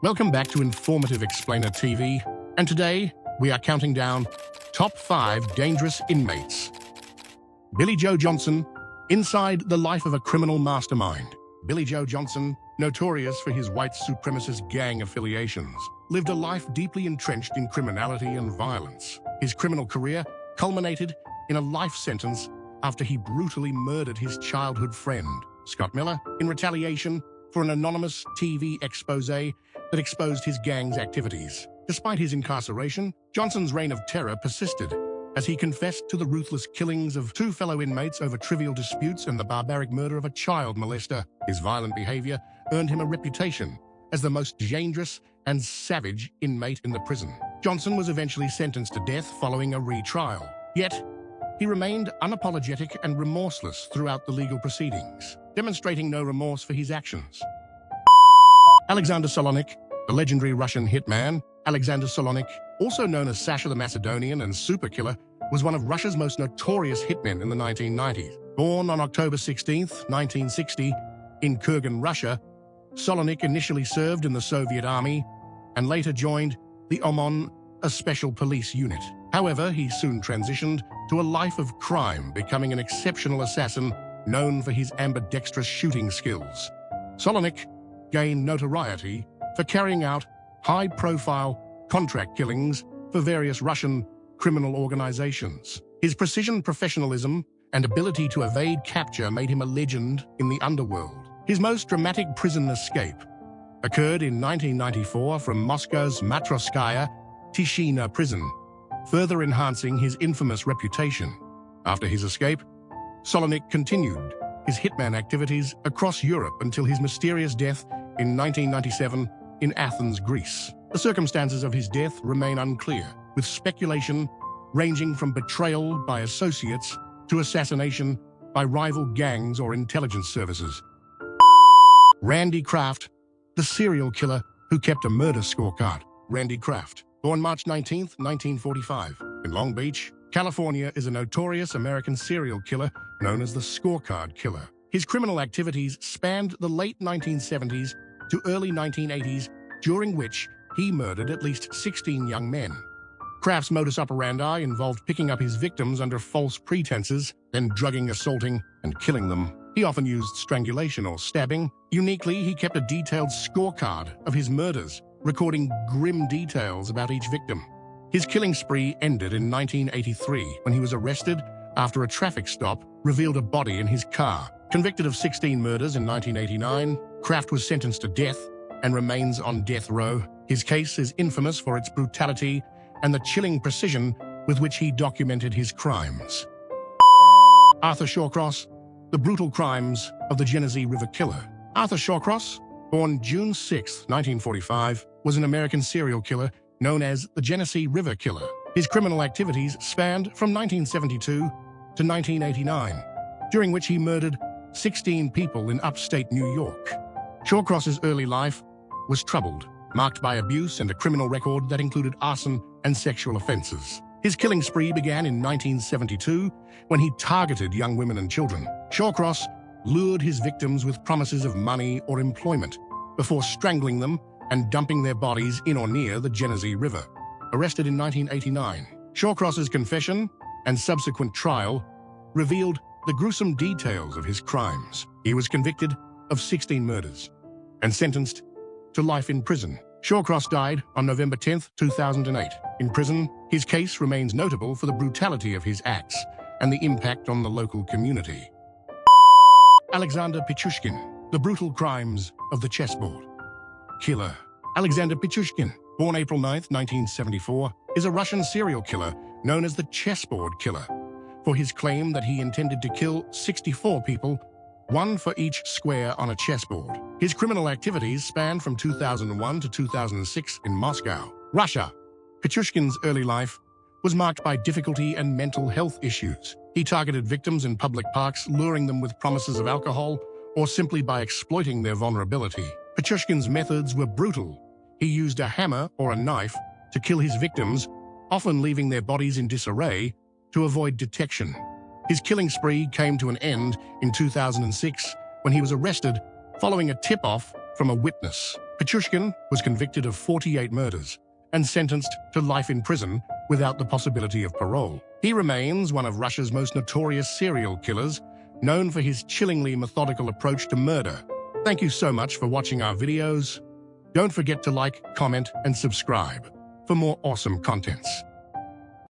Welcome back to Informative Explainer TV, and today we are counting down top 5 dangerous inmates. Billy Joe Johnson, inside the life of a criminal mastermind. Billy Joe Johnson, notorious for his white supremacist gang affiliations, lived a life deeply entrenched in criminality and violence. His criminal career culminated in a life sentence after he brutally murdered his childhood friend, Scott Miller, in retaliation for an anonymous TV expose that exposed his gang's activities. Despite his incarceration, Johnson's reign of terror persisted as he confessed to the ruthless killings of 2 fellow inmates over trivial disputes and the barbaric murder of a child molester. His violent behavior earned him a reputation as the most dangerous and savage inmate in the prison. Johnson was eventually sentenced to death following a retrial. Yet, he remained unapologetic and remorseless throughout the legal proceedings, demonstrating no remorse for his actions. Alexander Salonic, the legendary Russian hitman, Alexander Salonic, also known as Sasha the Macedonian and Super Killer, was one of Russia's most notorious hitmen in the 1990s. Born on October 16, 1960, in Kurgan, Russia, Salonic initially served in the Soviet Army and later joined the OMON, a special police unit. However, he soon transitioned to a life of crime, becoming an exceptional assassin known for his ambidextrous shooting skills. Salonic gained notoriety for carrying out high-profile contract killings for various Russian criminal organizations. His precision professionalism and ability to evade capture made him a legend in the underworld. His most dramatic prison escape occurred in 1994 from Moscow's Matrosskaya Tishina prison, further enhancing his infamous reputation. After his escape, Salonic continued his hitman activities across Europe until his mysterious death in 1997 in Athens, Greece. The circumstances of his death remain unclear, with speculation ranging from betrayal by associates to assassination by rival gangs or intelligence services. Randy Kraft, the serial killer who kept a murder scorecard. Randy Kraft, born March 19, 1945, in Long Beach, California, is a notorious American serial killer known as the Scorecard Killer. His criminal activities spanned the late 1970s to early 1980s, during which he murdered at least 16 young men. Kraft's modus operandi involved picking up his victims under false pretenses, then drugging, assaulting, and killing them. He often used strangulation or stabbing. Uniquely, he kept a detailed scorecard of his murders, recording grim details about each victim. His killing spree ended in 1983 when he was arrested after a traffic stop revealed a body in his car. Convicted of 16 murders in 1989, Kraft was sentenced to death and remains on death row. His case is infamous for its brutality and the chilling precision with which he documented his crimes. Arthur Shawcross, the brutal crimes of the Genesee River Killer. Arthur Shawcross, born June 6, 1945, was an American serial killer known as the Genesee River Killer. His criminal activities spanned from 1972 to 1989, during which he murdered 16 people in upstate New York. Shawcross's early life was troubled, marked by abuse and a criminal record that included arson and sexual offenses. His killing spree began in 1972 when he targeted young women and children. Shawcross lured his victims with promises of money or employment before strangling them and dumping their bodies in or near the Genesee River. Arrested in 1989, Shawcross's confession and subsequent trial revealed the gruesome details of his crimes. He was convicted of 16 murders and sentenced to life in prison. Shawcross died on November 10, 2008. In prison, his case remains notable for the brutality of his acts and the impact on the local community. Alexander Pushkin, the brutal crimes of the chessboard killer. Alexander Pushkin, born April 9, 1974, is a Russian serial killer known as the chessboard killer for his claim that he intended to kill 64 people, one for each square on a chessboard. His criminal activities spanned from 2001 to 2006 in Moscow, Russia. Pushkin's early life was marked by difficulty and mental health issues. He targeted victims in public parks, luring them with promises of alcohol or simply by exploiting their vulnerability. Pushkin's methods were brutal. He used a hammer or a knife to kill his victims, often leaving their bodies in disarray to avoid detection. His killing spree came to an end in 2006 when he was arrested following a tip-off from a witness. Pushkin was convicted of 48 murders and sentenced to life in prison without the possibility of parole. He remains one of Russia's most notorious serial killers, known for his chillingly methodical approach to murder. Thank you so much for watching our videos. Don't forget to like, comment, and subscribe for more awesome contents.